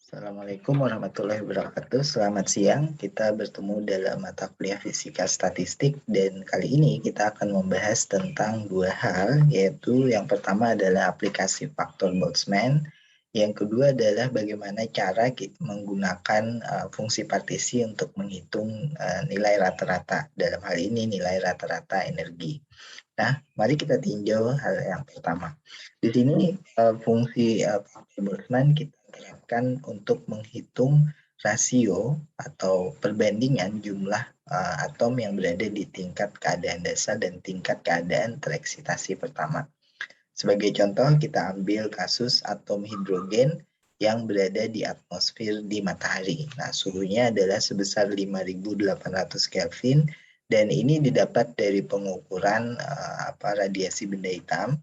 Assalamualaikum warahmatullahi wabarakatuh. Selamat siang. Kita bertemu dalam mata kuliah Fisika Statistik dan kali ini kita akan membahas tentang dua hal, yaitu yang pertama adalah aplikasi faktor Boltzmann, yang kedua adalah bagaimana cara kita menggunakan fungsi partisi untuk menghitung nilai rata-rata. Dalam hal ini nilai rata-rata energi. Nah, mari kita tinjau hal yang pertama. Di sini fungsi faktor Boltzmann kita terapkan untuk menghitung rasio atau perbandingan jumlah atom yang berada di tingkat keadaan dasar dan tingkat keadaan tereksitasi pertama. Sebagai contoh, kita ambil kasus atom hidrogen yang berada di atmosfer di matahari. Nah, suhunya adalah sebesar 5.800 Kelvin dan ini didapat dari pengukuran radiasi benda hitam.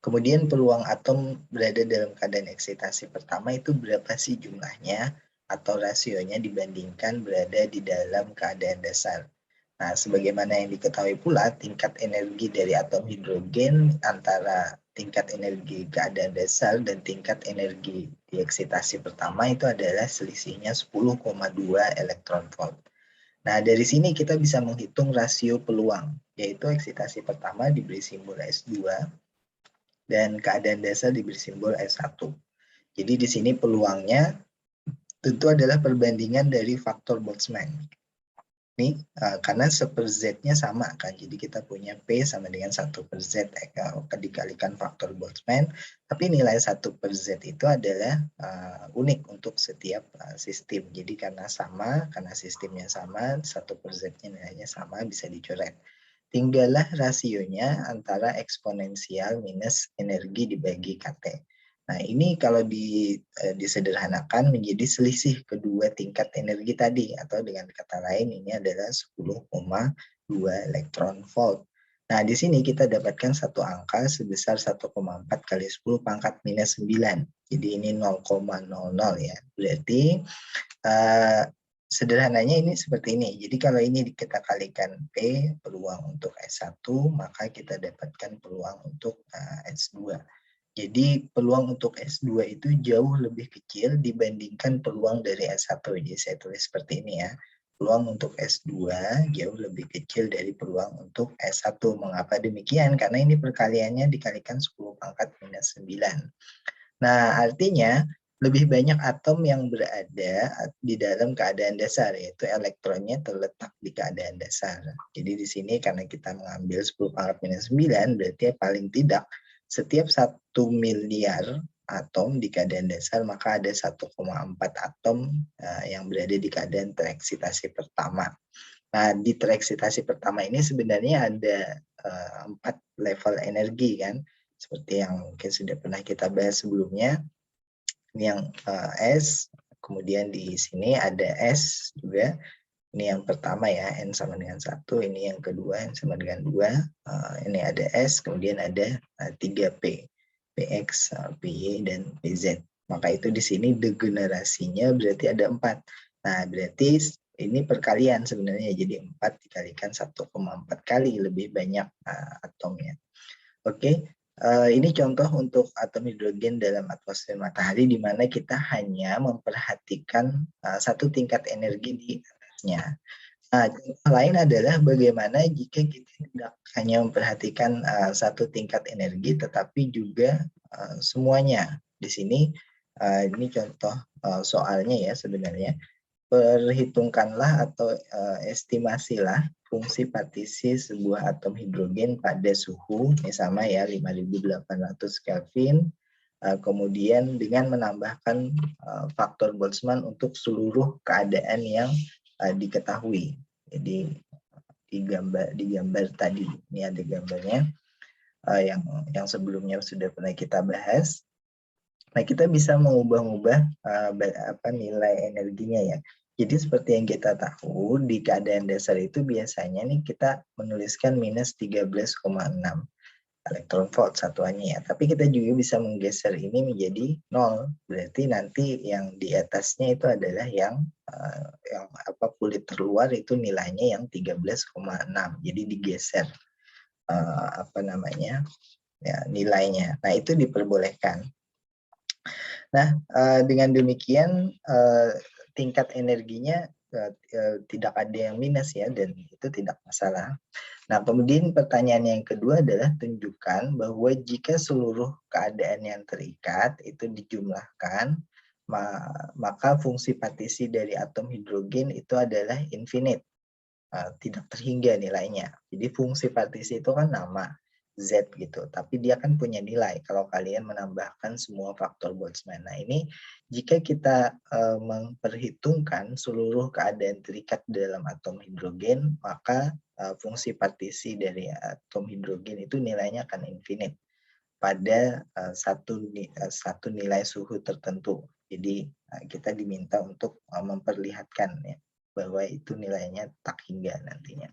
Kemudian peluang atom berada dalam keadaan eksitasi pertama itu berapa sih jumlahnya atau rasionya dibandingkan berada di dalam keadaan dasar. Nah, sebagaimana yang diketahui pula, tingkat energi dari atom hidrogen antara tingkat energi keadaan dasar dan tingkat energi di eksitasi pertama itu adalah selisihnya 10,2 elektron volt. Nah, dari sini kita bisa menghitung rasio peluang, yaitu eksitasi pertama diberi simbol S2 dan keadaan dasar diberi simbol S1. Jadi di sini peluangnya tentu adalah perbandingan dari faktor Boltzmann. Ini karena 1/Z-nya sama kan, jadi kita punya P sama dengan 1/Z dikalikan faktor Boltzmann, tapi nilai 1/Z itu adalah unik untuk setiap sistem. Jadi karena sistemnya sama, 1/Z-nya nilainya sama, bisa dicoret. Tinggallah rasionya antara eksponensial minus energi dibagi KT. Nah, ini kalau disederhanakan menjadi selisih kedua tingkat energi tadi, atau dengan kata lain ini adalah 10,2 elektron volt. Nah, di sini kita dapatkan satu angka sebesar 1,4 kali 10 pangkat minus 9. Jadi ini 0,00 ya. Berarti sederhananya ini seperti ini. Jadi kalau ini kita kalikan P, peluang untuk S1, maka kita dapatkan peluang untuk S2. Jadi peluang untuk S2 itu jauh lebih kecil dibandingkan peluang dari S1. Jadi saya tulis seperti ini ya. Peluang untuk S2 jauh lebih kecil dari peluang untuk S1. Mengapa demikian? Karena ini perkaliannya dikalikan 10 pangkat minus 9. Nah, artinya lebih banyak atom yang berada di dalam keadaan dasar, yaitu elektronnya terletak di keadaan dasar. Jadi di sini karena kita mengambil 10 pangkat minus 9, berarti paling tidak setiap 1 miliar atom di keadaan dasar, maka ada 1,4 atom yang berada di keadaan tereksitasi pertama. Nah, di tereksitasi pertama ini sebenarnya ada 4 level energi kan, seperti yang mungkin sudah pernah kita bahas sebelumnya. Ini yang S, kemudian di sini ada S juga. Ini yang pertama ya, N sama dengan 1, ini yang kedua, N sama dengan 2, ini ada S, kemudian ada 3P, PX, PY, dan PZ. Maka itu di sini degenerasinya berarti ada 4. Nah, berarti ini perkalian sebenarnya, jadi 4 dikalikan 1,4 kali lebih banyak atomnya. Oke, ini contoh untuk atom hidrogen dalam atmosfer matahari di mana kita hanya memperhatikan satu tingkat energi di atasnya. Nah, contoh lain adalah bagaimana jika kita tidak hanya memperhatikan satu tingkat energi, tetapi juga semuanya. Di sini ini contoh soalnya ya sebenarnya. Perhitungkanlah atau estimasilah fungsi partisi sebuah atom hidrogen pada suhu ini sama ya 5.800 Kelvin, kemudian dengan menambahkan faktor Boltzmann untuk seluruh keadaan yang diketahui. Jadi di gambar tadi ini ada gambarnya yang sebelumnya sudah pernah kita bahas. Nah, kita bisa mengubah-ubah nilai energinya ya. Jadi seperti yang kita tahu, di keadaan dasar itu biasanya nih kita menuliskan minus 13,6 elektron volt satuannya ya. Tapi kita juga bisa menggeser ini menjadi 0. Berarti nanti yang di atasnya itu adalah yang kulit terluar itu nilainya yang 13,6. Jadi digeser nilainya. Nah, itu diperbolehkan. Nah, dengan demikian, tingkat energinya, tidak ada yang minus ya, dan itu tidak masalah. Nah, kemudian pertanyaan yang kedua adalah tunjukkan bahwa jika seluruh keadaan yang terikat itu dijumlahkan, maka fungsi partisi dari atom hidrogen itu adalah infinite, tidak terhingga nilainya. Jadi fungsi partisi itu kan nama, Z gitu, tapi dia kan punya nilai kalau kalian menambahkan semua faktor Boltzmann. Nah, ini jika kita memperhitungkan seluruh keadaan terikat dalam atom hidrogen, maka fungsi partisi dari atom hidrogen itu nilainya akan infinite pada satu nilai suhu tertentu. Jadi kita diminta untuk memperlihatkan ya bahwa itu nilainya tak hingga nantinya.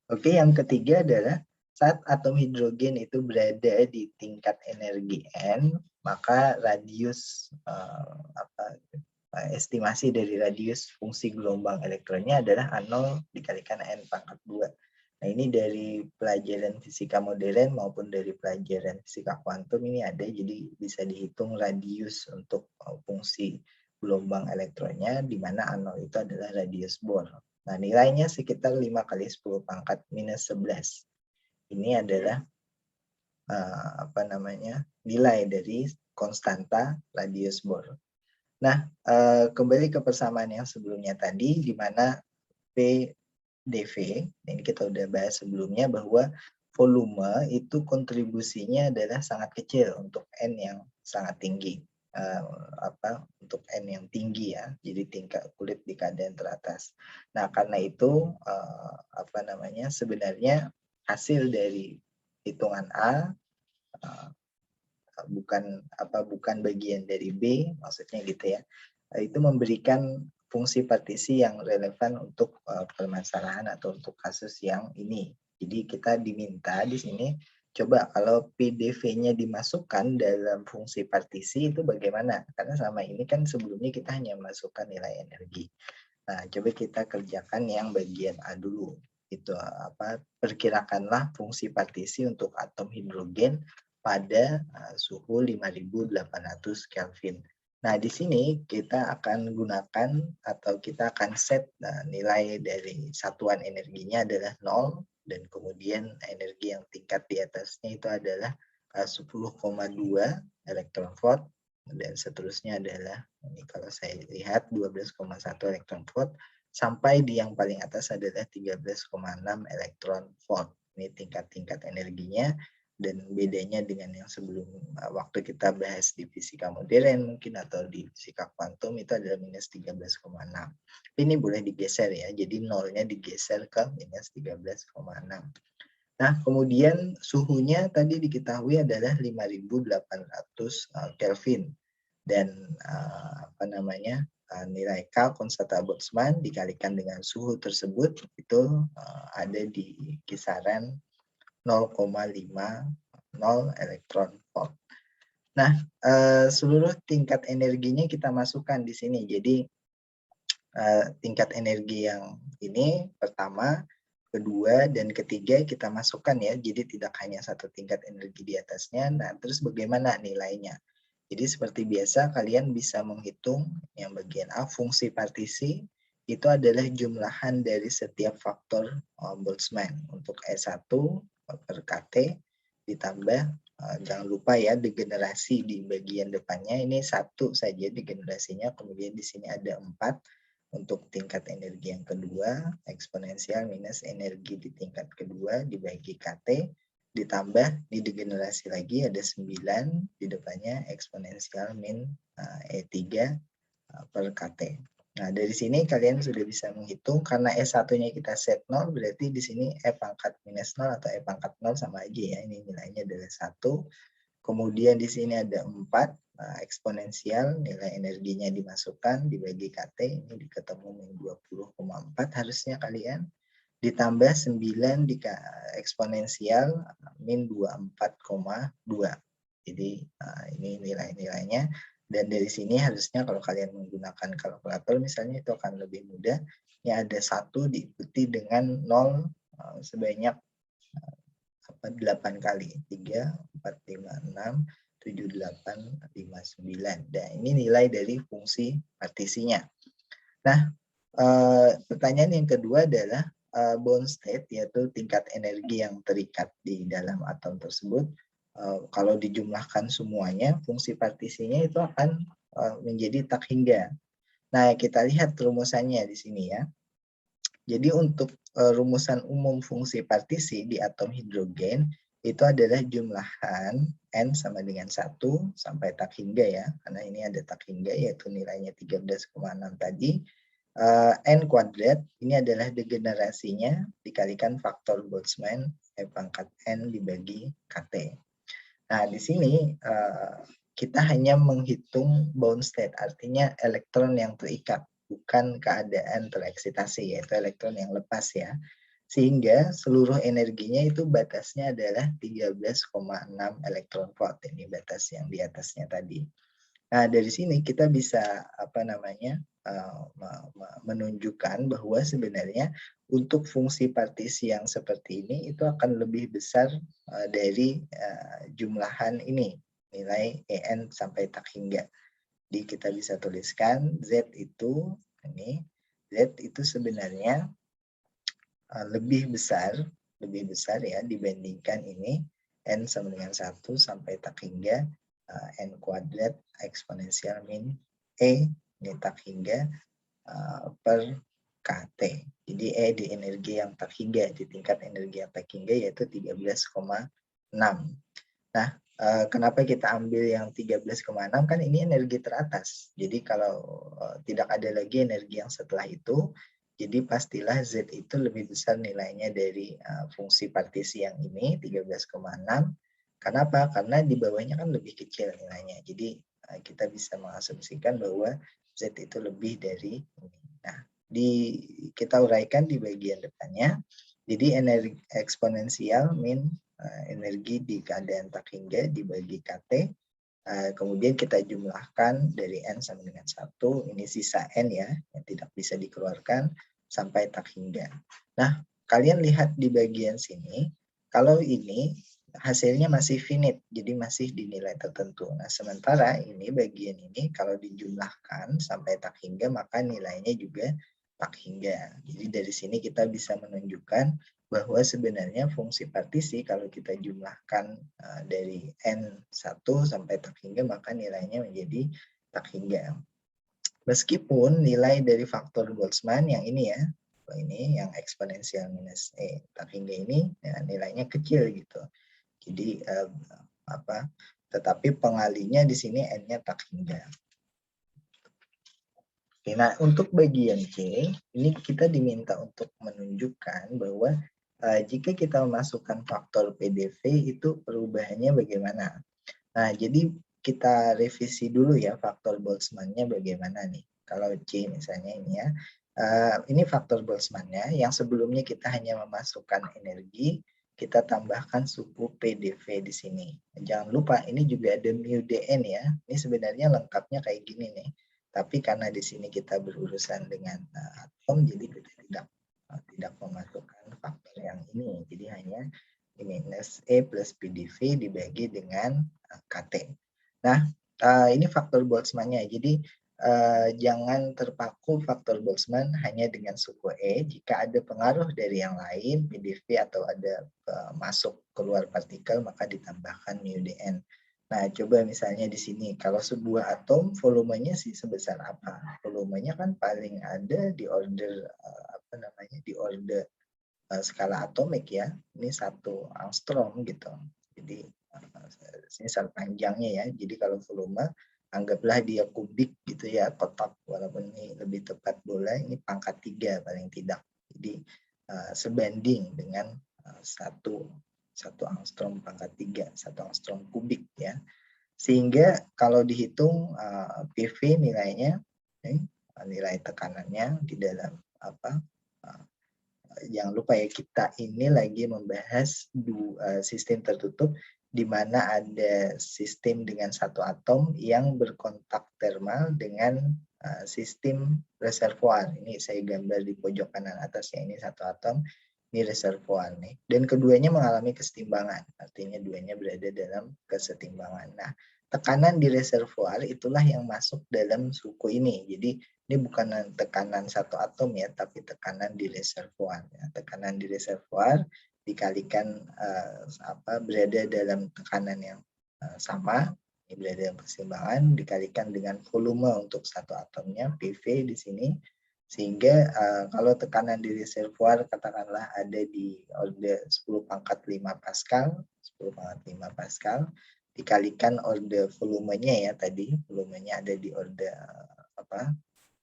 Oke, yang ketiga adalah saat atom hidrogen itu berada di tingkat energi N, maka radius estimasi dari radius fungsi gelombang elektronnya adalah A0 dikalikan N pangkat 2. Nah, ini dari pelajaran fisika modern maupun dari pelajaran fisika kuantum ini ada, jadi bisa dihitung radius untuk fungsi gelombang elektronnya, di mana A0 itu adalah radius Bohr. Nah, nilainya sekitar 5 kali 10 pangkat minus 11. Ini adalah nilai dari konstanta radius Bohr. Nah, kembali ke persamaan yang sebelumnya tadi, di mana PdV, ini kita udah bahas sebelumnya bahwa volume itu kontribusinya adalah sangat kecil untuk N yang sangat tinggi. Untuk N yang tinggi ya, jadi tingkat kulit di keadaan teratas. Nah, karena itu sebenarnya hasil dari hitungan A bukan bagian dari B, maksudnya gitu ya. Itu memberikan fungsi partisi yang relevan untuk permasalahan atau untuk kasus yang ini. Jadi kita diminta di sini coba kalau PDV-nya dimasukkan dalam fungsi partisi itu bagaimana? Karena selama ini kan sebelumnya kita hanya masukkan nilai energi. Nah, coba kita kerjakan yang bagian A dulu. Itu perkirakanlah fungsi partisi untuk atom hidrogen pada suhu 5.800 Kelvin. Nah, di sini kita akan gunakan atau kita akan set nilai dari satuan energinya adalah 0 dan kemudian energi yang tingkat di atasnya itu adalah 10,2 elektron volt dan seterusnya adalah ini kalau saya lihat 12,1 elektron volt sampai di yang paling atas adalah 13,6 elektron volt. Ini tingkat-tingkat energinya. Dan bedanya dengan yang sebelum waktu kita bahas di fisika modern mungkin atau di fisika kuantum itu adalah minus 13,6. Ini boleh digeser ya, jadi nolnya digeser ke minus 13,6. Nah, kemudian suhunya tadi diketahui adalah 5.800 Kelvin dan nilai K konstanta Boltzmann dikalikan dengan suhu tersebut itu ada di kisaran 0,50 elektron volt. Nah, seluruh tingkat energinya kita masukkan di sini. Jadi tingkat energi yang ini pertama, kedua, dan ketiga kita masukkan ya. Jadi tidak hanya satu tingkat energi di atasnya. Nah, terus bagaimana nilainya? Jadi seperti biasa kalian bisa menghitung yang bagian A, fungsi partisi itu adalah jumlahan dari setiap faktor Boltzmann. Untuk E1 per KT ditambah, jangan lupa ya degenerasi di bagian depannya ini 1 saja degenerasinya, kemudian di sini ada 4 untuk tingkat energi yang kedua, eksponensial minus energi di tingkat kedua dibagi KT, ditambah di degenerasi lagi ada 9 di depannya eksponensial min E3 per KT. Nah, dari sini kalian sudah bisa menghitung karena S1-nya kita set 0, berarti di sini E pangkat minus 0 atau E pangkat 0 sama aja ya. Ini nilainya adalah 1. Kemudian di sini ada 4, eksponensial, nilai energinya dimasukkan, dibagi KT, ini ketemu min 20,4 harusnya kalian. Ditambah 9 di eksponensial min 24,2. Jadi ini nilai-nilainya. Dan dari sini harusnya kalau kalian menggunakan kalkulator misalnya itu akan lebih mudah. Ini ada 1 diikuti dengan 0 sebanyak 8 kali. 3, 4, 5, 6, 7859. Dan ini nilai dari fungsi partisinya. Nah, pertanyaan yang kedua adalah bound state, yaitu tingkat energi yang terikat di dalam atom tersebut. Kalau dijumlahkan semuanya, fungsi partisinya itu akan menjadi tak hingga. Nah, kita lihat rumusannya di sini ya. Jadi untuk rumusan umum fungsi partisi di atom hidrogen itu adalah jumlahan N sama dengan 1 sampai tak hingga ya, karena ini ada tak hingga yaitu nilainya 13,6 tadi. N kuadrat ini adalah degenerasinya dikalikan faktor Boltzmann pangkat N dibagi KT. Nah, di sini kita hanya menghitung bound state, artinya elektron yang terikat, bukan keadaan tereksitasi, yaitu elektron yang lepas ya. Sehingga seluruh energinya itu batasnya adalah 13,6 elektron volt, ini batas yang di atasnya tadi. Nah, dari sini kita bisa menunjukkan bahwa sebenarnya untuk fungsi partisi yang seperti ini itu akan lebih besar dari jumlahan ini, nilai EN sampai tak hingga. Jadi kita bisa tuliskan Z itu sebenarnya lebih besar ya dibandingkan ini N sama dengan 1 sampai tak hingga N kuadrat eksponensial min E ini tak hingga per KT. Jadi E di energi yang tak hingga, di tingkat energi yang tak hingga yaitu 13,6. Nah, kenapa kita ambil yang 13,6? Kan ini energi teratas. Jadi kalau tidak ada lagi energi yang setelah itu, jadi pastilah Z itu lebih besar nilainya dari fungsi partisi yang ini 13,6. Kenapa? Karena di bawahnya kan lebih kecil nilainya. Jadi kita bisa mengasumsikan bahwa Z itu lebih dari ini. Nah, kita uraikan di bagian depannya. Jadi energi eksponensial min energi di keadaan tak hingga dibagi KT. Kemudian kita jumlahkan dari N sama dengan 1. Ini sisa N ya, yang tidak bisa dikeluarkan sampai tak hingga. Nah, kalian lihat di bagian sini, kalau ini hasilnya masih finite, jadi masih dinilai tertentu. Nah, sementara ini bagian ini kalau dijumlahkan sampai tak hingga, maka nilainya juga tak hingga. Jadi dari sini kita bisa menunjukkan bahwa sebenarnya fungsi partisi kalau kita jumlahkan dari N1 sampai tak hingga, maka nilainya menjadi tak hingga. Meskipun nilai dari faktor Boltzmann yang ini ya, ini yang eksponensial minus E tak hingga ini ya, nilainya kecil gitu. Jadi tetapi pengalinya di sini N-nya tak hingga. Oke, nah untuk bagian C, ini kita diminta untuk menunjukkan bahwa jika kita memasukkan faktor PDV itu perubahannya bagaimana. Nah, jadi kita revisi dulu ya faktor Boltzmann-nya bagaimana nih. Kalau C misalnya ini ya, ini faktor Boltzmann-nya yang sebelumnya kita hanya memasukkan energi, kita tambahkan suku PDV di sini. Jangan lupa ini juga ada mu dn ya. Ini sebenarnya lengkapnya kayak gini nih. Tapi karena di sini kita berurusan dengan atom, jadi kita tidak memasukkan faktor yang ini. Jadi hanya minus E plus PDV dibagi dengan KT. Nah, ini faktor Boltzmann-nya. Jadi jangan terpaku faktor Boltzmann hanya dengan suku E. Jika ada pengaruh dari yang lain, PDV atau ada masuk keluar partikel, maka ditambahkan mu dn. Nah, coba misalnya di sini, kalau sebuah atom volumenya sih sebesar apa? Volumenya kan paling ada di order di order skala atomik ya. Ini 1 angstrom gitu. Jadi ini panjangnya ya. Jadi kalau volume anggaplah dia kubik gitu ya, kotak, walaupun ini lebih tepat bola, ini pangkat 3 paling tidak. Jadi sebanding dengan 1 angstrom pangkat 3, 1 angstrom kubik ya. Sehingga kalau dihitung PV nilainya, nilai tekanannya di dalam jangan lupa ya, kita ini lagi membahas sistem tertutup di mana ada sistem dengan satu atom yang berkontak termal dengan sistem reservoir. Ini saya gambar di pojok kanan atasnya, ini satu atom Ini reservoir nih. Dan keduanya mengalami kesetimbangan, artinya duanya berada dalam kesetimbangan. Nah, tekanan di reservoir itulah yang masuk dalam suku ini. Jadi ini bukan tekanan satu atom ya, tapi tekanan di reservoir. Ya. Tekanan di reservoir dikalikan berada dalam tekanan yang sama, ini berada dalam kesetimbangan, dikalikan dengan volume untuk satu atomnya, PV di sini. Sehingga kalau tekanan di reservoir katakanlah ada di order 10 pangkat 5 Pascal, 10 pangkat 5 Pascal, dikalikan order volumenya ya tadi, volumenya ada di order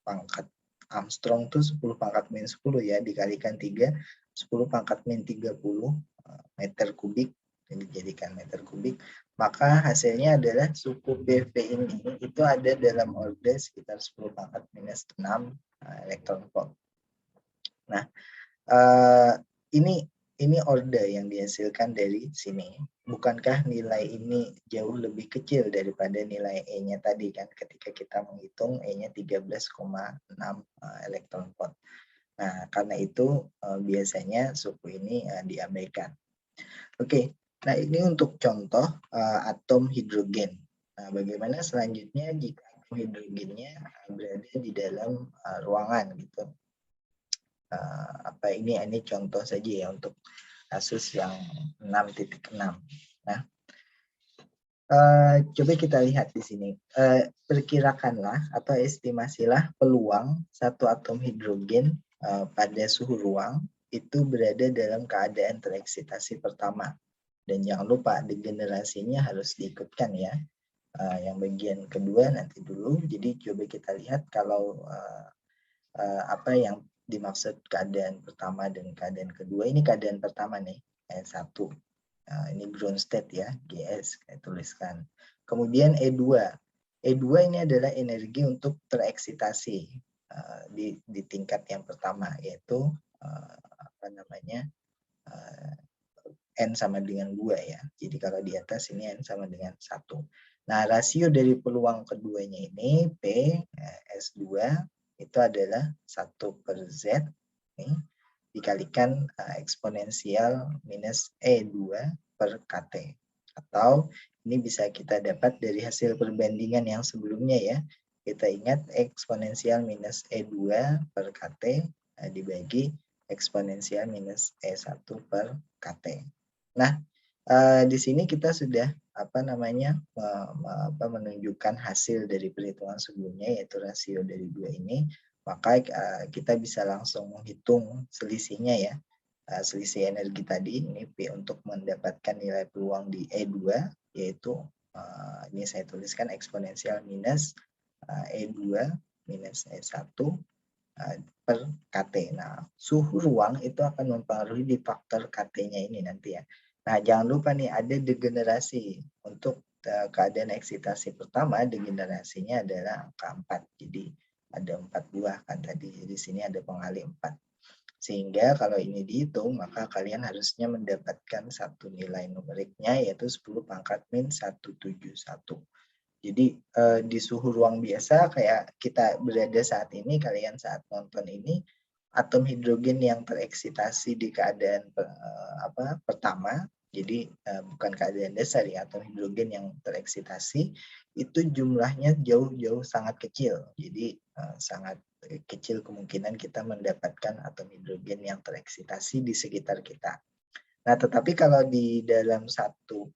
pangkat Armstrong tuh 10 pangkat min 10 ya, dikalikan 3, 10 pangkat min 30 meter kubik, ini dijadikan meter kubik, maka hasilnya adalah suku PV ini itu ada dalam order sekitar 10 pangkat minus 6 elektron volt. Nah, ini order yang dihasilkan dari sini. Bukankah nilai ini jauh lebih kecil daripada nilai E-nya tadi kan ketika kita menghitung E-nya 13,6 elektron volt. Nah, karena itu biasanya suku ini diabaikan. Oke, nah ini untuk contoh atom hidrogen. Nah, bagaimana selanjutnya jika atom hidrogennya berada di dalam ruangan gitu. Ini contoh saja ya untuk kasus yang 6.6. Nah, coba kita lihat di sini. Perkirakanlah atau estimasilah peluang satu atom hidrogen pada suhu ruang itu berada dalam keadaan tereksitasi pertama. Dan jangan lupa degenerasinya harus diikutkan ya. Yang bagian kedua nanti dulu. Jadi coba kita lihat kalau apa yang dimaksud keadaan pertama dan keadaan kedua. Ini keadaan pertama nih, E1. Ini ground state ya, GS, saya tuliskan. Kemudian E2. E2 ini adalah energi untuk tereksitasi di tingkat yang pertama, yaitu N sama dengan 2 ya. Jadi kalau di atas ini N sama dengan 1. Nah, rasio dari peluang keduanya ini, P, S2, itu adalah 1/Z, nih, dikalikan eksponensial minus E2 per KT. Atau ini bisa kita dapat dari hasil perbandingan yang sebelumnya ya. Kita ingat eksponensial minus E2 per KT dibagi eksponensial minus E1 per KT. Nah, di sini kita sudah menunjukkan hasil dari perhitungan sebelumnya yaitu rasio dari dua ini, maka kita bisa langsung menghitung selisihnya ya, selisih energi tadi ini P untuk mendapatkan nilai peluang di E2 yaitu ini saya tuliskan eksponensial minus E2 minus E1 per KT. Nah, suhu ruang itu akan mempengaruhi di faktor KT-nya ini nanti ya. Nah, jangan lupa nih ada degenerasi. Untuk keadaan eksitasi pertama, degenerasinya adalah angka 4. Jadi ada 4 buah kan tadi. Di sini ada pengali 4. Sehingga kalau ini dihitung, maka kalian harusnya mendapatkan satu nilai numeriknya yaitu 10 pangkat min 171. Jadi di suhu ruang biasa kayak kita berada saat ini, kalian saat nonton ini, atom hidrogen yang tereksitasi di keadaan pertama, jadi bukan keadaan dasar ya, atom hidrogen yang tereksitasi itu jumlahnya jauh-jauh sangat kecil. Jadi sangat kecil kemungkinan kita mendapatkan atom hidrogen yang tereksitasi di sekitar kita. Nah, tetapi kalau di dalam satu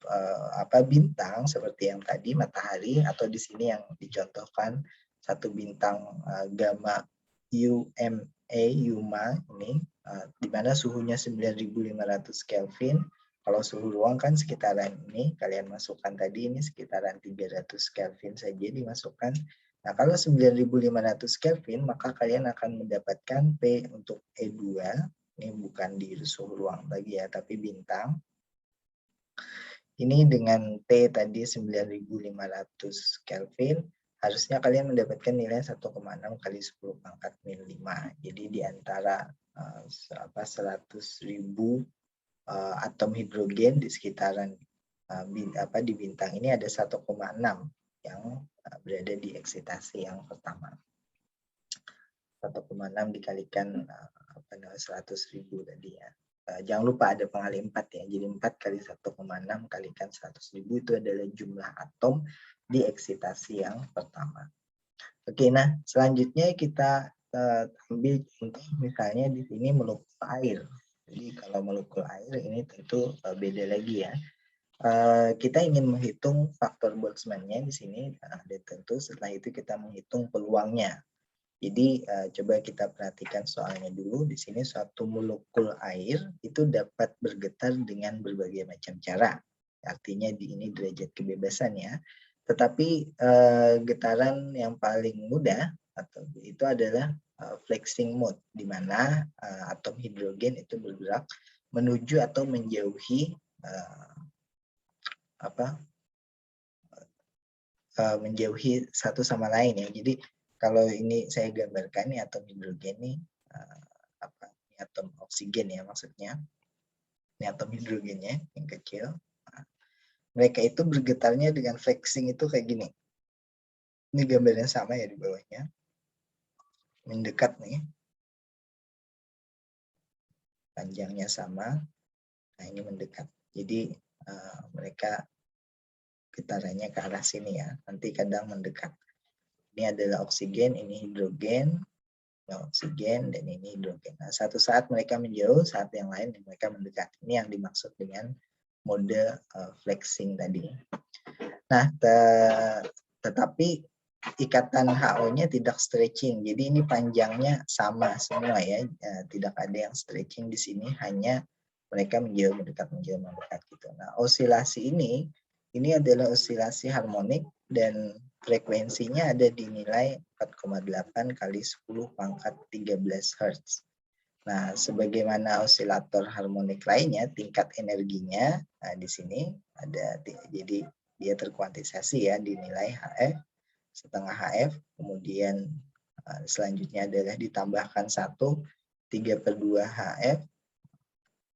bintang seperti yang tadi matahari atau di sini yang dicontohkan satu bintang gamma UMA ini di mana suhunya 9.500 Kelvin. Kalau suhu ruang kan sekitaran ini, kalian masukkan tadi ini sekitaran 300 Kelvin saja dimasukkan. Nah, kalau 9.500 Kelvin maka kalian akan mendapatkan P untuk E2. Ini bukan di suhu ruang lagi ya, tapi bintang. Ini dengan T tadi 9.500 Kelvin, harusnya kalian mendapatkan nilai 1,6 kali 10 pangkat min 5. Jadi di antara 100.000 atom hidrogen di sekitaran di bintang ini ada 1,6 yang berada di eksitasi yang pertama. 1,6 dikalikan 100.000 tadi ya. jangan lupa ada pengali 4 ya. Jadi 4 kali 1,6 kalikan 100.000 itu adalah jumlah atom di eksitasi yang pertama. Oke, nah selanjutnya kita ambil contoh misalnya di sini molekul air. Jadi kalau molekul air ini tentu beda lagi ya. Kita ingin menghitung faktor Boltzmann-nya di sini, dan tentu setelah itu kita menghitung peluangnya. Jadi coba kita perhatikan soalnya dulu. Di sini suatu molekul air itu dapat bergetar dengan berbagai macam cara. Artinya di ini derajat kebebasan ya. Tetapi getaran yang paling mudah atau itu adalah flexing mode, di mana atom hidrogen itu bergerak menuju atau menjauhi menjauhi satu sama lain ya. Jadi kalau ini saya gambarkan nih atom hidrogen nih, ini atom oksigen ya maksudnya. Ini atom hidrogennya yang kecil. Nah, mereka itu bergetarnya dengan flexing itu kayak gini. Ini gambarnya sama ya di bawahnya. Mendekat nih. Panjangnya sama. Nah ini mendekat. Jadi mereka getarannya ke arah sini ya. Nanti kadang mendekat. Ini adalah oksigen, ini hidrogen, oksigen, dan ini hidrogen. Nah, satu saat mereka menjauh, saat yang lain mereka mendekat. Ini yang dimaksud dengan mode flexing tadi. Nah, tetapi ikatan HO-nya tidak stretching. Jadi ini panjangnya sama semua ya. Tidak ada yang stretching di sini, hanya mereka menjauh, mendekat, menjauh, mendekat gitu. Nah, osilasi ini adalah osilasi harmonik dan frekuensinya ada di nilai 4,8 kali 10 pangkat 13 Hz. Nah, sebagaimana osilator harmonik lainnya, tingkat energinya, nah di sini ada, jadi dia terkuantisasi ya di nilai HF, setengah HF, kemudian selanjutnya adalah ditambahkan 1, 3/2 HF,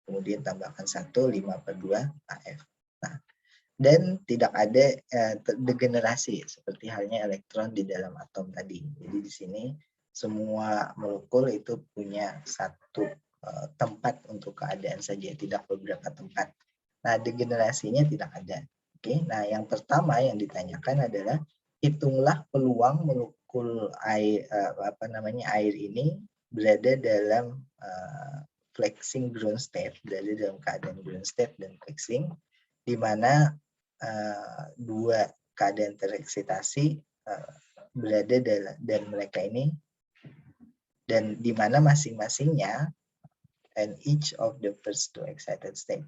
kemudian tambahkan 1, 5/2 HF. Nah, dan tidak ada degenerasi seperti halnya elektron di dalam atom tadi. Jadi di sini semua molekul itu punya satu tempat untuk keadaan saja, tidak beberapa tempat. Nah, degenerasinya tidak ada. Oke, nah yang pertama yang ditanyakan adalah hitunglah peluang molekul air air ini berada dalam flexing ground state, berada dalam keadaan ground state dan flexing, di mana dua keadaan tereksitasi berada dan mereka ini, dan di mana masing-masingnya and each of the first two excited state.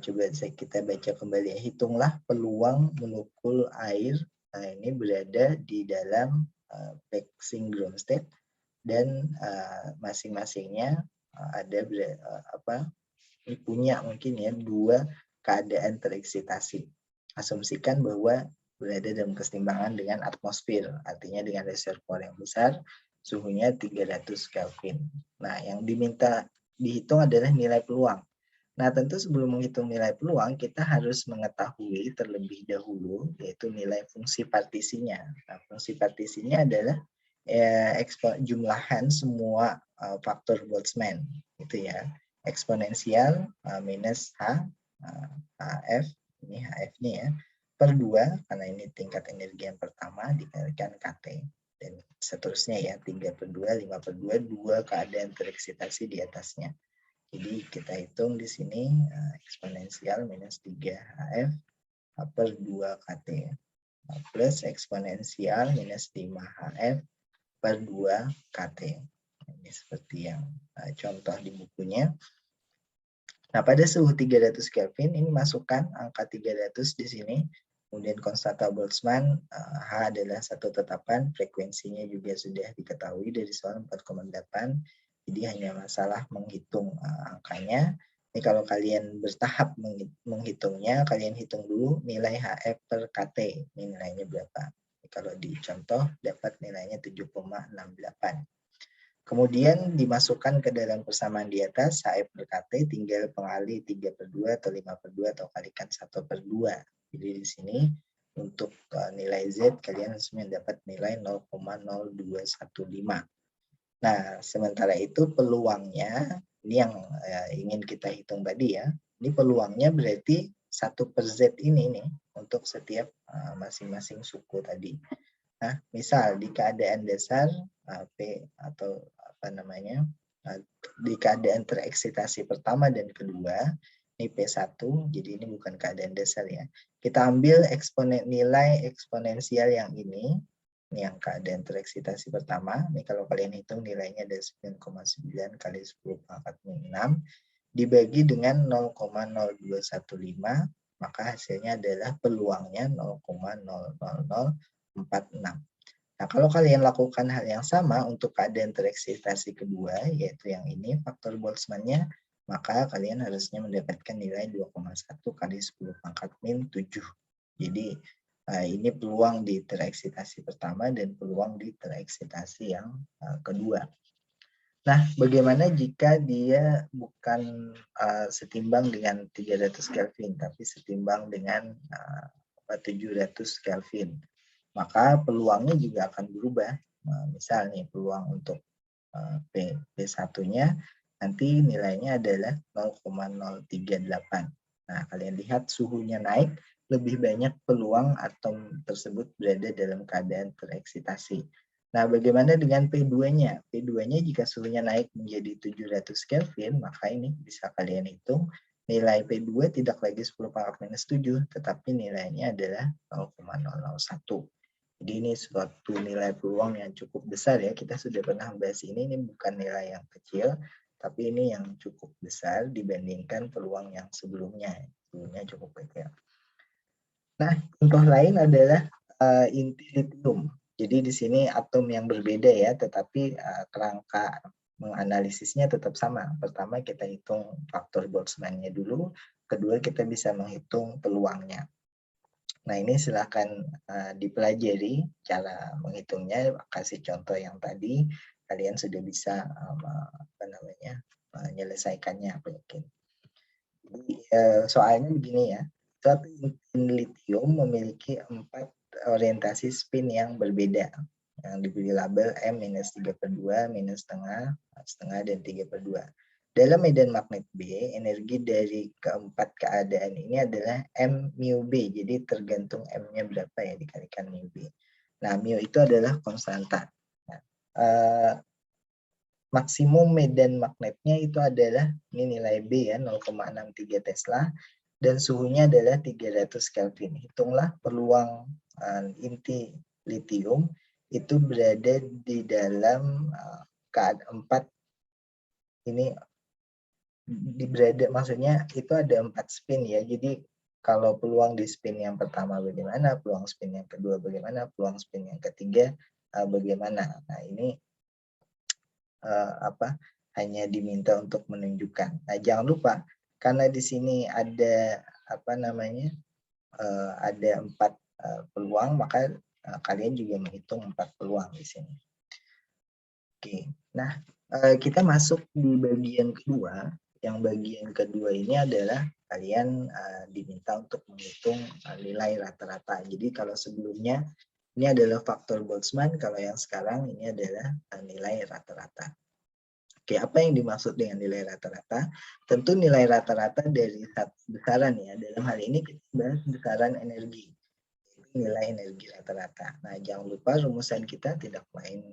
Coba kita baca kembali ya. Hitunglah peluang molekul air ini berada di dalam flexing ground state dan masing-masingnya ada punya mungkin ya dua keadaan tereksitasi. Asumsikan bahwa berada dalam keseimbangan dengan atmosfer, artinya dengan reservoir yang besar, suhunya 300 Kelvin. Nah, yang diminta dihitung adalah nilai peluang. Nah, tentu sebelum menghitung nilai peluang, kita harus mengetahui terlebih dahulu, yaitu nilai fungsi partisinya. Nah, fungsi partisinya adalah jumlahan semua faktor Boltzmann, gitu ya. Eksponensial minus HF, ini HF-nya ya, per 2, karena ini tingkat energi yang pertama, dikalikan KT. Dan seterusnya ya, 3/2, 5/2, 2 keadaan tereksitasi di atasnya. Jadi kita hitung di sini eksponensial minus 3 HF per 2 KT. Plus eksponensial minus 5 HF per 2 KT. Ini seperti yang contoh di bukunya. Nah, pada suhu 300 Kelvin ini masukkan angka 300 di sini. Kemudian konstanta Boltzmann, H adalah satu tetapan, frekuensinya juga sudah diketahui dari soal 4,8. Jadi hanya masalah menghitung angkanya. Ini kalau kalian bertahap menghitungnya, kalian hitung dulu nilai HF per KT. Ini nilainya berapa? Kalau di contoh dapat nilainya 7,68. Kemudian dimasukkan ke dalam persamaan di atas, HF per KT tinggal pengali 3/2 atau 5/2 atau kalikan 1/2. Jadi di sini untuk nilai Z kalian harus mendapat nilai 0,0215. Nah, sementara itu peluangnya, ini yang ingin kita hitung tadi ya, ini peluangnya berarti 1/Z ini nih, untuk setiap masing-masing suku tadi. Nah, misal di keadaan dasar P atau apa namanya, di keadaan tereksitasi pertama dan kedua, ini P1, jadi ini bukan keadaan dasar ya. Kita ambil nilai eksponensial yang ini yang keadaan tereksitasi pertama. Ini kalau kalian hitung nilainya ada 9,9 kali 10 pangkat 6 dibagi dengan 0,0215, maka hasilnya adalah peluangnya 0,00046. Nah, kalau kalian lakukan hal yang sama untuk keadaan tereksitasi kedua, yaitu yang ini, faktor Boltzmann-nya, maka kalian harusnya mendapatkan nilai 2,1 kali 10 pangkat min 7. Jadi, ini peluang di tereksitasi pertama dan peluang di tereksitasi yang kedua. Nah, bagaimana jika dia bukan setimbang dengan 300 Kelvin, tapi setimbang dengan 700 Kelvin? Maka peluangnya juga akan berubah. Misal nih peluang untuk P1-nya nanti nilainya adalah 0,038. Nah, kalian lihat suhunya naik, lebih banyak peluang atom tersebut berada dalam keadaan tereksitasi. Nah, bagaimana dengan P2-nya? P2-nya jika suhunya naik menjadi 700 Kelvin, maka ini bisa kalian hitung nilai P2 tidak lagi 10 pangkat minus 7, tetapi nilainya adalah 0,001. Jadi ini suatu nilai peluang yang cukup besar ya. Kita sudah pernah membahas ini bukan nilai yang kecil, tapi ini yang cukup besar dibandingkan peluang yang sebelumnya. Sebelumnya cukup kecil. Nah, contoh lain adalah inti litium. Jadi di sini atom yang berbeda ya, tetapi kerangka menganalisisnya tetap sama. Pertama kita hitung faktor Boltzmann-nya dulu, kedua kita bisa menghitung peluangnya. Nah, ini silakan dipelajari cara menghitungnya, kasih contoh yang tadi, kalian sudah bisa menyelesaikannya, aku yakin. Jadi soalnya begini ya, suatu litium memiliki 4 orientasi spin yang berbeda, yang diberi label M-3/2, -setengah, setengah, dan 3/2. Dalam medan magnet B, energi dari keempat keadaan ini adalah M mu B, jadi tergantung M-nya berapa ya dikalikan mu B. Nah, mu itu adalah konstanta. Nah, maksimum medan magnetnya itu adalah, ini nilai B ya, 0,63 Tesla, dan suhunya adalah 300 Kelvin. Hitunglah peluang inti litium itu berada di dalam keadaan 4 ini maksudnya itu ada 4 spin ya. Jadi kalau peluang di spin yang pertama bagaimana, peluang spin yang kedua bagaimana, peluang spin yang ketiga bagaimana. Nah, ini hanya diminta untuk menunjukkan. Nah, jangan lupa karena di sini ada ada 4 peluang, maka kalian juga menghitung 4 peluang di sini. Oke, nah kita masuk di bagian kedua. Yang bagian kedua ini adalah kalian diminta untuk menghitung nilai rata-rata. Jadi kalau sebelumnya ini adalah faktor Boltzmann, kalau yang sekarang ini adalah nilai rata-rata. Oke, apa yang dimaksud dengan nilai rata-rata? Tentu nilai rata-rata dari satu besaran ya. Dalam hal ini kita bahas besaran energi. Nilai energi rata-rata. Nah, jangan lupa rumusan kita tidak lain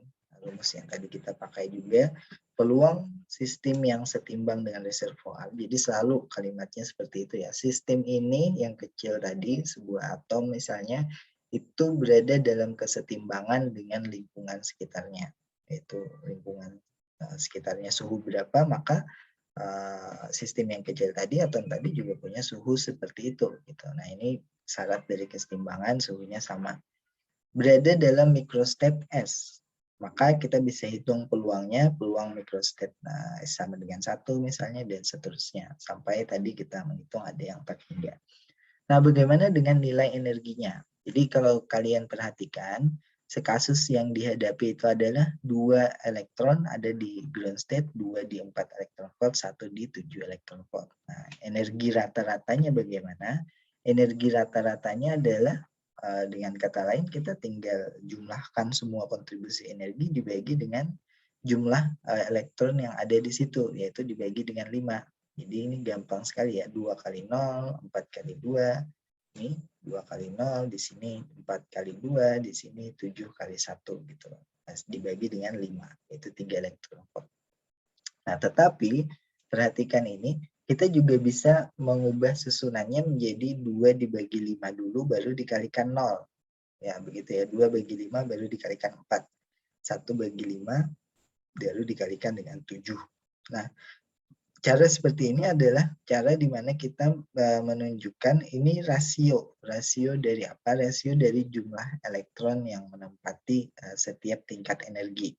rumus yang tadi kita pakai juga, peluang sistem yang setimbang dengan reservoir. Jadi selalu kalimatnya seperti itu ya. Sistem ini yang kecil tadi, sebuah atom misalnya, itu berada dalam kesetimbangan dengan lingkungan sekitarnya. Yaitu lingkungan sekitarnya suhu berapa, maka sistem yang kecil tadi, atom tadi juga punya suhu seperti itu. Gitu. Nah, ini syarat dari kesetimbangan, suhunya sama. Berada dalam microstep S, maka kita bisa hitung peluangnya, peluang microstep sama dengan 1 misalnya, dan seterusnya. Sampai tadi kita menghitung ada yang 4 hingga. Nah, bagaimana dengan nilai energinya? Jadi kalau kalian perhatikan, sekasus yang dihadapi itu adalah 2 elektron ada di ground state, 2 di 4 elektron volt, 1 di 7 elektron volt. Nah, energi rata-ratanya bagaimana? Energi rata-ratanya adalah dengan kata lain kita tinggal jumlahkan semua kontribusi energi dibagi dengan jumlah elektron yang ada di situ, yaitu dibagi dengan 5. Jadi ini gampang sekali ya, 2 kali 0, 4 kali 2, ini 2 kali 0, di sini 4 kali 2, di sini 7 kali 1 gitu. Nah, dibagi dengan 5, itu 3 elektron volt. Nah, tetapi perhatikan ini, kita juga bisa mengubah susunannya menjadi 2 dibagi 5 dulu, baru dikalikan 0. Ya, begitu ya, 2 bagi 5 baru dikalikan 4. 1 bagi 5 baru dikalikan dengan 7. Nah, cara seperti ini adalah cara di mana kita menunjukkan ini rasio. Rasio dari apa? Rasio dari jumlah elektron yang menempati setiap tingkat energi.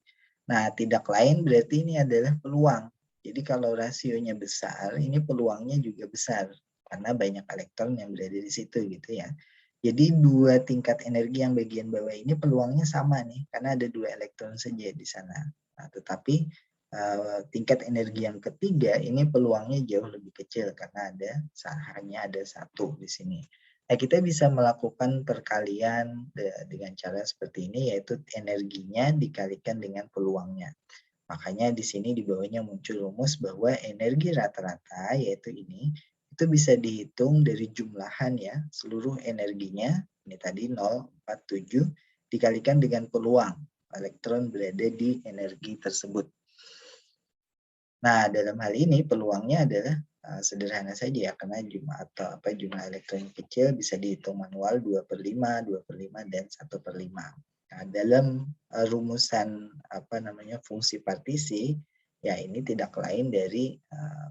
Nah, tidak lain berarti ini adalah peluang. Jadi kalau rasionya besar, ini peluangnya juga besar karena banyak elektron yang berada di situ gitu ya. Jadi dua tingkat energi yang bagian bawah ini peluangnya sama nih, karena ada 2 elektron saja di sana. Nah, tetapi tingkat energi yang ketiga ini peluangnya jauh lebih kecil karena hanya ada 1 di sini. Nah, kita bisa melakukan perkalian dengan cara seperti ini, yaitu energinya dikalikan dengan peluangnya. Makanya di sini di bawahnya muncul rumus bahwa energi rata-rata, yaitu ini, itu bisa dihitung dari jumlahan ya, seluruh energinya, ini tadi 0,47, dikalikan dengan peluang elektron berada di energi tersebut. Nah, dalam hal ini peluangnya adalah sederhana saja ya, karena jumlah elektron kecil bisa dihitung manual 2/5, 2/5, dan 1/5. Nah, dalam rumusan fungsi partisi, ya ini tidak lain dari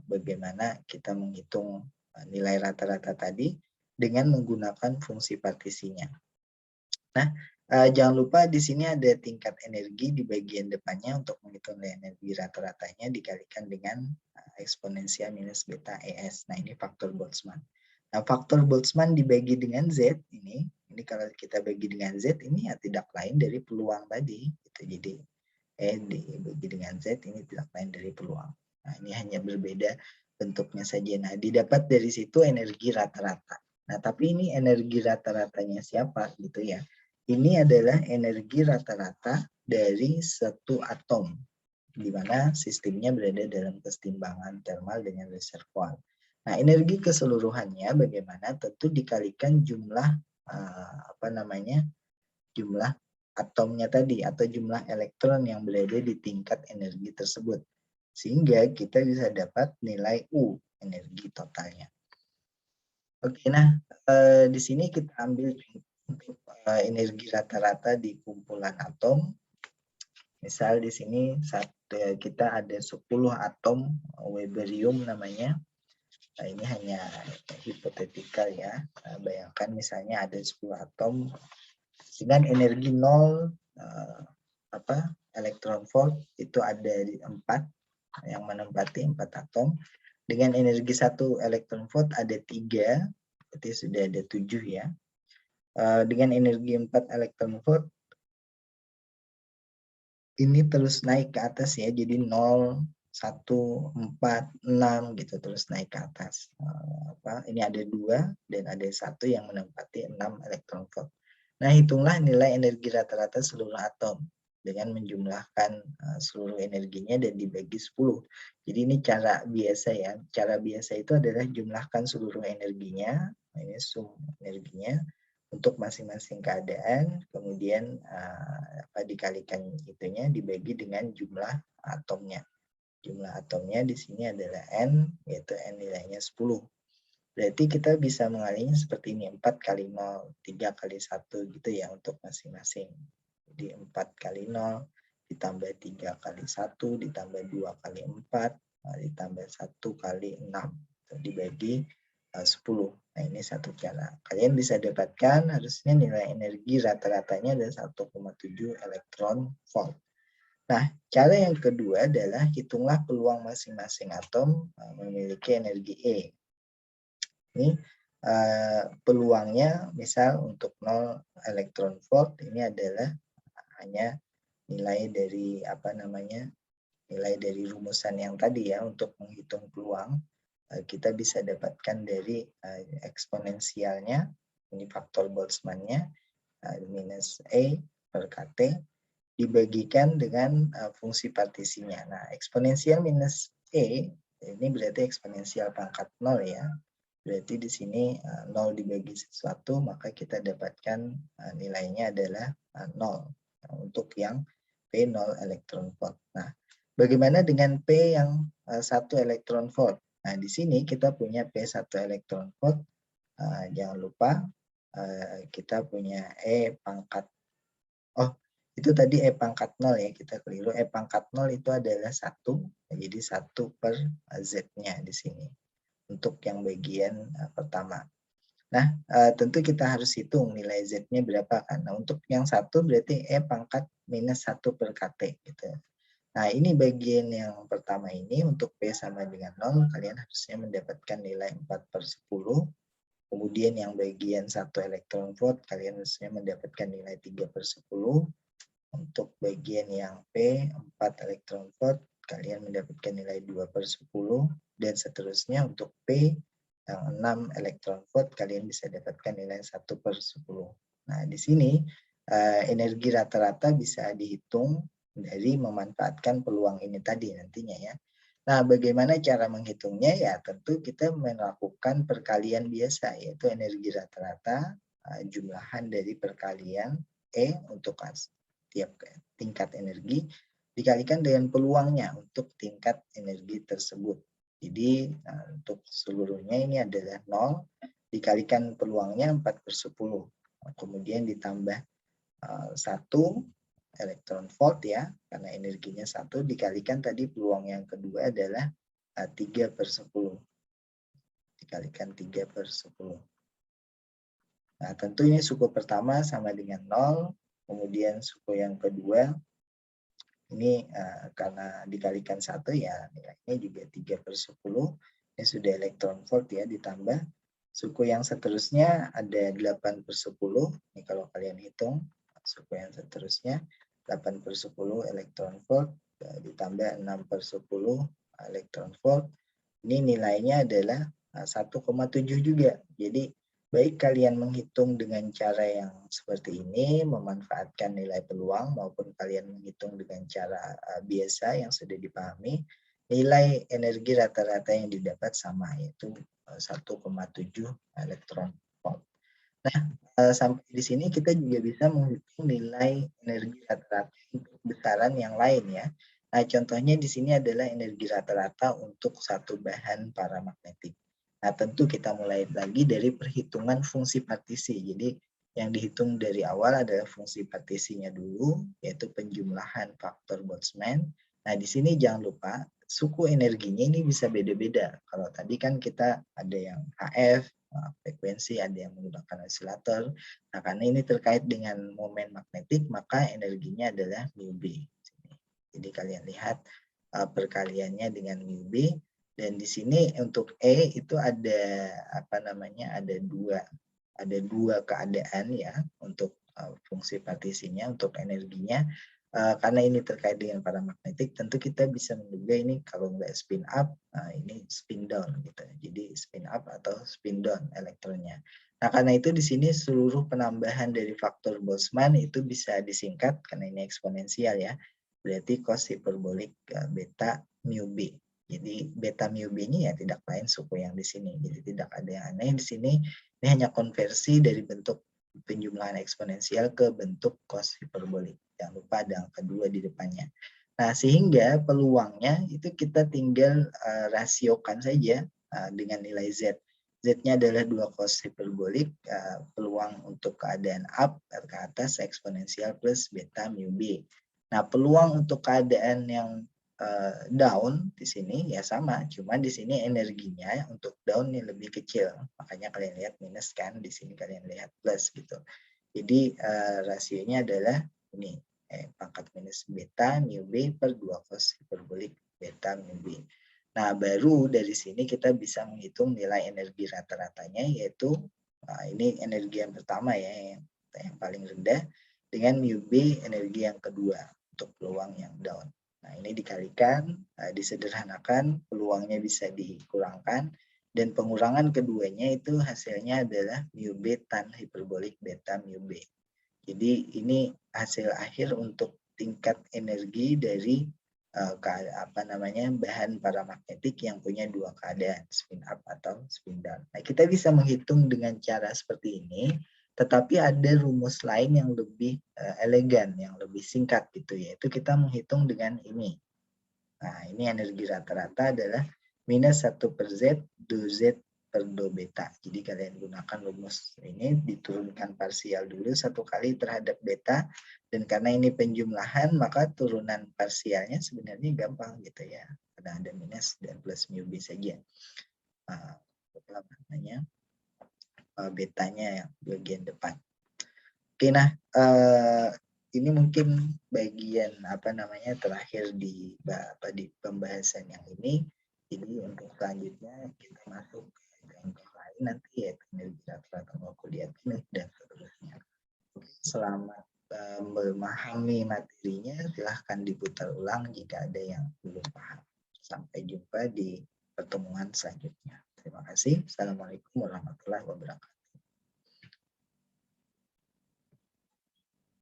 bagaimana kita menghitung nilai rata-rata tadi dengan menggunakan fungsi partisinya. Nah, jangan lupa di sini ada tingkat energi di bagian depannya untuk menghitung energi rata-ratanya dikalikan dengan eksponensial minus beta ES. Nah, ini faktor Boltzmann. Nah, faktor Boltzmann dibagi dengan Z ini kalau kita bagi dengan Z ini ya tidak lain dari peluang tadi. Gitu. Jadi, dibagi dengan Z ini tidak lain dari peluang. Nah, ini hanya berbeda bentuknya saja. Nah, didapat dari situ energi rata-rata. Nah, tapi ini energi rata-ratanya siapa gitu ya. Ini adalah energi rata-rata dari satu atom, di mana sistemnya berada dalam kesetimbangan termal dengan reservoir. Nah, energi keseluruhannya bagaimana? Tentu dikalikan jumlah jumlah atomnya tadi atau jumlah elektron yang berada di tingkat energi tersebut. Sehingga kita bisa dapat nilai U, energi totalnya. Oke, nah di sini kita ambil untuk energi rata-rata di kumpulan atom. Misal di sini kita ada 10 atom weberium namanya. Nah, ini hanya hipotetikal ya. Bayangkan misalnya ada 10 atom dengan energi 0 elektron volt, itu ada 4 yang menempati 4 atom. Dengan energi 1 elektron volt ada 3, berarti sudah ada 7 ya. Dengan energi 4 elektron volt ini terus naik ke atas ya, jadi 0, 1, 4, 6 gitu, terus naik ke atas. Ini ada 2 dan ada 1 yang menempati 6 elektron volt. Nah, hitunglah nilai energi rata-rata seluruh atom dengan menjumlahkan seluruh energinya dan dibagi 10. Jadi ini cara biasa ya. Cara biasa itu adalah jumlahkan seluruh energinya, ini sum energinya, untuk masing-masing keadaan, kemudian dikalikan itunya dibagi dengan jumlah atomnya. Jumlah atomnya di sini adalah N, yaitu N nilainya 10. Berarti kita bisa mengalinya seperti ini, 4 kali 0, 3 kali 1 gitu ya untuk masing-masing. Jadi 4 kali 0, ditambah 3 kali 1, ditambah 2 kali 4, ditambah 1 kali 6. Dibagi 10. Nah, ini satu cara. Kalian bisa dapatkan harusnya nilai energi rata-ratanya adalah 1,7 elektron volt. Nah, cara yang kedua adalah hitunglah peluang masing-masing atom memiliki energi E. Ini peluangnya misal untuk 0 elektron volt ini adalah hanya nilai dari nilai dari rumusan yang tadi ya untuk menghitung peluang. Kita bisa dapatkan dari eksponensialnya, ini faktor Boltzmann-nya, minus E per KT, dibagikan dengan fungsi partisinya. Nah, eksponensial minus E ini berarti eksponensial pangkat 0 ya. Berarti di sini 0 dibagi sesuatu, maka kita dapatkan nilainya adalah 0 untuk yang P 0 elektron volt. Nah, bagaimana dengan P yang 1 elektron volt? Nah, di sini kita punya P 1 elektron volt. Jangan lupa kita punya E pangkat, itu tadi E pangkat 0 ya, kita keliru. E pangkat 0 itu adalah 1, jadi 1 per Z-nya di sini untuk yang bagian pertama. Nah, tentu kita harus hitung nilai Z-nya berapa kan. Nah, untuk yang 1 berarti E pangkat minus 1 per KT gitu. Nah, ini bagian yang pertama ini untuk P sama dengan 0, kalian harusnya mendapatkan nilai 4/10. Kemudian yang bagian 1 elektron volt, kalian harusnya mendapatkan nilai 3/10. Untuk bagian yang P 4 elektron volt, kalian mendapatkan nilai 2/10. Dan seterusnya untuk P yang 6 elektron volt, kalian bisa dapatkan nilai 1/10. Nah, di sini energi rata-rata bisa dihitung dari memanfaatkan peluang ini tadi nantinya ya. Nah, bagaimana cara menghitungnya? Ya, tentu kita melakukan perkalian biasa, yaitu energi rata-rata, jumlahan dari perkalian E untuk tiap tingkat energi dikalikan dengan peluangnya untuk tingkat energi tersebut. Jadi untuk seluruhnya ini adalah 0 dikalikan peluangnya 4/10. Kemudian ditambah 1 elektron volt ya, karena energinya 1 dikalikan tadi peluang yang kedua adalah 3/10. Dikalikan 3/10. Nah, tentu ini suku pertama sama dengan 0, kemudian suku yang kedua ini karena dikalikan 1 ya nilainya juga 3/10. Ini sudah elektron volt ya, ditambah suku yang seterusnya ada 8/10. Ini kalau kalian hitung suku yang seterusnya 8/10 elektron volt ditambah 6/10 elektron volt. Ini nilainya adalah 1,7 juga. Jadi baik kalian menghitung dengan cara yang seperti ini, memanfaatkan nilai peluang, maupun kalian menghitung dengan cara biasa yang sudah dipahami, nilai energi rata-rata yang didapat sama, yaitu 1,7 elektron volt. Nah, sampai di sini kita juga bisa menghitung nilai energi rata-rata untuk besaran yang lain ya. Nah, contohnya di sini adalah energi rata-rata untuk satu bahan paramagnetik. Nah, tentu kita mulai lagi dari perhitungan fungsi partisi. Jadi, yang dihitung dari awal adalah fungsi partisinya dulu, yaitu penjumlahan faktor Boltzmann. Nah, di sini jangan lupa, suku energinya ini bisa beda-beda. Kalau tadi kan kita ada yang HF, frekuensi, ada yang menggunakan osilator. Nah, karena ini terkait dengan momen magnetik, maka energinya adalah μB. Jadi, kalian lihat perkaliannya dengan μB. Dan di sini untuk E itu ada ada dua keadaan ya untuk fungsi partisinya, untuk energinya. Karena ini terkait dengan paramagnetik, tentu kita bisa menduga ini kalau nggak spin up, ini spin down gitu. Jadi spin up atau spin down elektronnya. Nah, karena itu di sini seluruh penambahan dari faktor Boltzmann itu bisa disingkat karena ini eksponensial ya. Berarti cos hiperbolik beta mu B. Jadi beta mu B ini ya tidak lain suku yang di sini. Jadi tidak ada yang aneh di sini. Ini hanya konversi dari bentuk penjumlahan eksponensial ke bentuk cos hiperbolik. Jangan lupa ada angka 2 di depannya. Nah, sehingga peluangnya itu kita tinggal rasiokan saja dengan nilai Z. Z-nya adalah 2 cos hiperbolik, peluang untuk keadaan up ke atas eksponensial plus beta mu B. Nah, peluang untuk keadaan yang down di sini ya sama, cuma di sini energinya untuk down ini lebih kecil. Makanya kalian lihat minus kan, di sini kalian lihat plus gitu. Jadi rasionya adalah ini pangkat minus beta mu B per 2 cos hiperbolik beta mu B. Nah, baru dari sini kita bisa menghitung nilai energi rata-ratanya, yaitu ini energi yang pertama ya, yang paling rendah, dengan mu B energi yang kedua untuk peluang yang down. Nah, ini dikalikan, disederhanakan, peluangnya bisa dikurangkan, dan pengurangan keduanya itu hasilnya adalah mu B tan hiperbolik beta mu B. Jadi ini hasil akhir untuk tingkat energi dari bahan paramagnetik yang punya dua keadaan, spin up atau spin down. Nah, kita bisa menghitung dengan cara seperti ini, tetapi ada rumus lain yang lebih elegan, yang lebih singkat gitu, yaitu kita menghitung dengan ini. Nah, ini energi rata-rata adalah minus 1/Z, 2Z per 2 beta. Jadi kalian gunakan rumus ini, diturunkan parsial dulu satu kali terhadap beta, dan karena ini penjumlahan, maka turunan parsialnya sebenarnya gampang gitu ya. Karena ada minus dan plus mu b saja. Betanya yang bagian depan. Oke, nah ini mungkin bagian terakhir di pembahasan yang ini. Jadi untuk selanjutnya kita masuk ke yang lain nanti, yaitu energi rata-rata kuliah dan seterusnya. Selamat memahami materinya, silahkan diputar ulang jika ada yang belum paham. Sampai jumpa di pertemuan selanjutnya. Terima kasih. Assalamualaikum warahmatullahi wabarakatuh.